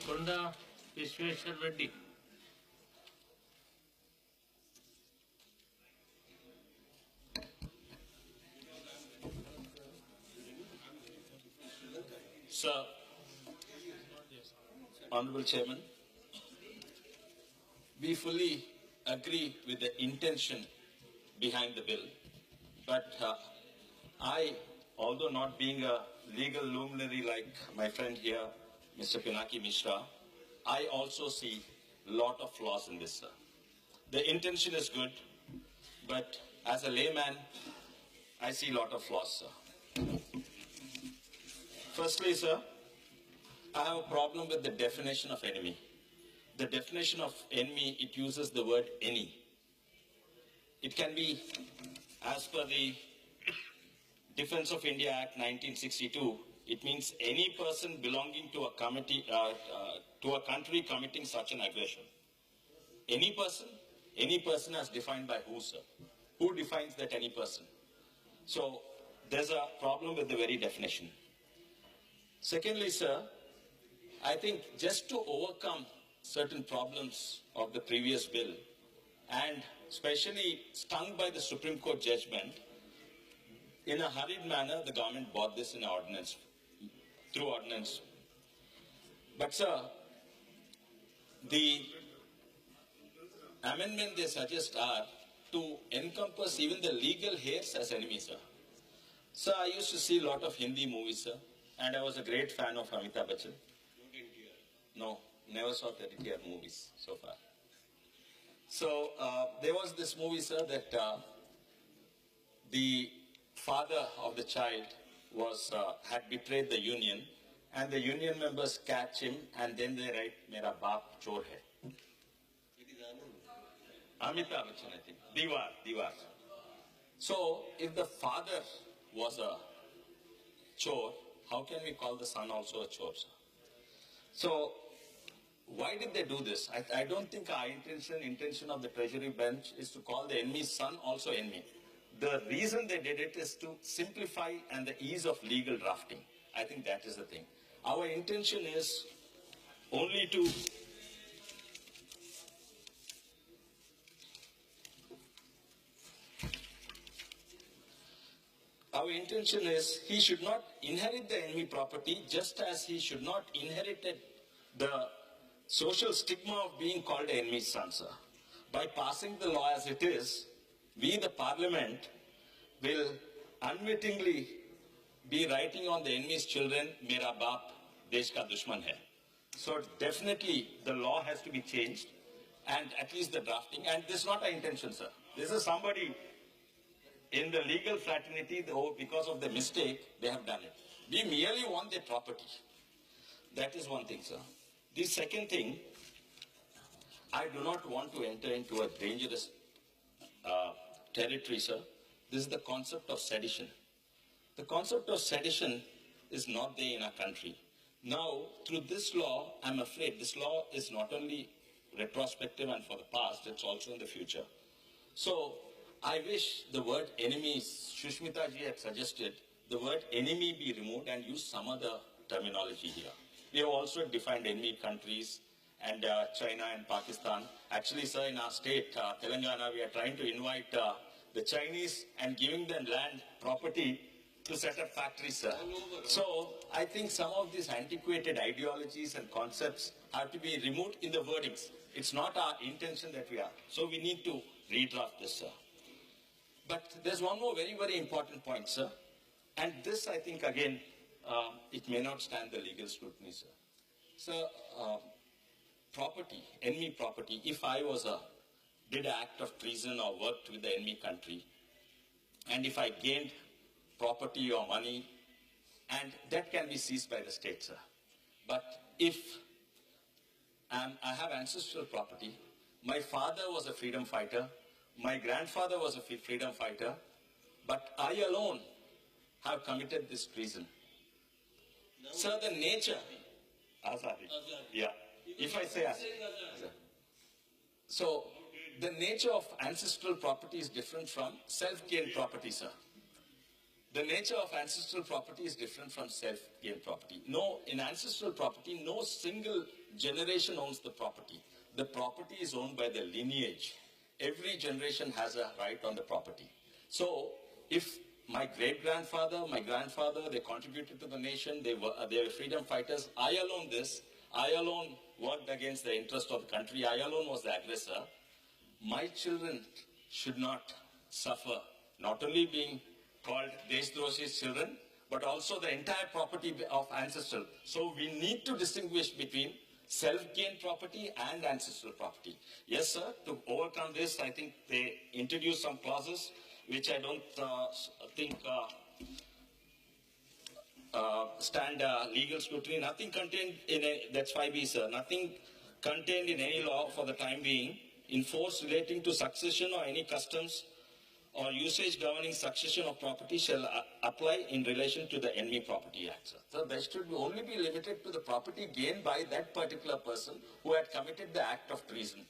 Konda Vishweshwar Reddy. Sir, Honorable Chairman, we fully agree with the intention behind the bill, but I, although not being a legal luminary like my friend here, Mr. Pinaki Mishra, I also see a lot of flaws in this, sir. The intention is good, but as a layman, I see a lot of flaws, sir. Firstly, sir, I have a problem with the definition of enemy. The definition of enemy, it uses the word any. It can be, as per the Defense of India Act 1962, it means any person belonging to a committee, to a country committing such an aggression. Any person as defined by who, sir? Who defines that any person? So there's a problem with the very definition. Secondly, sir, I think just to overcome certain problems of the previous bill, and especially stung by the Supreme Court judgment, in a hurried manner, the government bought this in ordinance, through ordinance. But, sir, the amendment they suggest are to encompass even the legal heirs as enemies, sir. Sir, I used to see a lot of Hindi movies, sir, and I was a great fan of Amitabh Bachchan. No, never saw the NTR movies so far. So there was this movie, sir, that the father of the child had betrayed the union, and the union members catch him, and then they write, "Mera baap chor hai." Amitabh Bachchan, I think. Diwar. So if the father was a chore, how can we call the son also a chore, sir? So why did they do this? I don't think our intention of the Treasury bench is to call the enemy's son also enemy. The reason they did it is to simplify and the ease of legal drafting. I think that is the thing. Our intention is only to he should not inherit the enemy property, just as he should not inherit the social stigma of being called an enemy's son, sir. By passing the law as it is, we, the Parliament, will unwittingly be writing on the enemy's children, "Mera baap desh ka dushman hai." So definitely the law has to be changed, and at least the drafting. And this is not our intention, sir. This is somebody in the legal fraternity, though, because of the mistake, they have done it. We merely want their property. That is one thing, sir. The second thing, I do not want to enter into a dangerous territory, sir. This is the concept of sedition. The concept of sedition is not there in our country. Now, through this law, I'm afraid this law is not only retrospective and for the past, it's also in the future. So, I wish the word enemy, Shushmita ji had suggested, the word enemy be removed and use some other terminology here. We have also defined enemy countries and China and Pakistan. Actually, sir, in our state, Telangana, we are trying to invite the Chinese and giving them land property to set up factories, sir. So I think some of these antiquated ideologies and concepts have to be removed in the wordings. It's not our intention that we are. So we need to redraft this, sir. But there's one more very, very important point, sir. And this, I think, again, it may not stand the legal scrutiny, sir. Sir, property, enemy property, if I did an act of treason or worked with the enemy country, and if I gained property or money, and that can be seized by the state, sir. But if I have ancestral property, my father was a freedom fighter, my grandfather was a freedom fighter, but I alone have committed this treason. Sir, the nature, Azadi. Yeah. If I say Azadi. So, the nature of ancestral property is different from self-gained property, sir. The nature of ancestral property is different from self-gained property. No, in ancestral property, no single generation owns the property. The property is owned by the lineage. Every generation has a right on the property. So if my great-grandfather, my grandfather, they contributed to the nation, they were freedom fighters, I alone worked against the interest of the country, I alone was the aggressor, my children should not suffer, not only being called Deshdroshi's children, but also the entire property of ancestral. So we need to distinguish between self-gained property and ancestral property. Yes, sir, to overcome this, I think they introduced some clauses which I don't think stand legal scrutiny. Nothing contained in that's 5B, sir. Nothing contained in any law for the time being in force relating to succession or any customs or usage governing succession of property shall apply in relation to the Enemy Property Act. So that should only be limited to the property gained by that particular person who had committed the act of treason,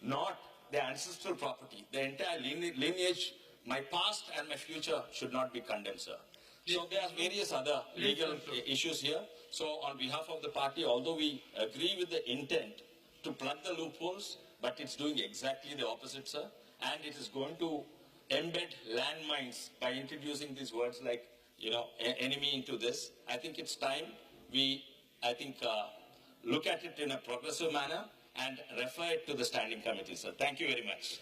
not the ancestral property. The entire lineage, my past and my future should not be condemned, sir. So there are various other legal issues here. So on behalf of the party, although we agree with the intent to plug the loopholes, but it's doing exactly the opposite, sir. And it is going to embed landmines by introducing these words like, enemy into this. I think it's time we, look at it in a progressive manner and refer it to the standing committee, sir. Thank you very much.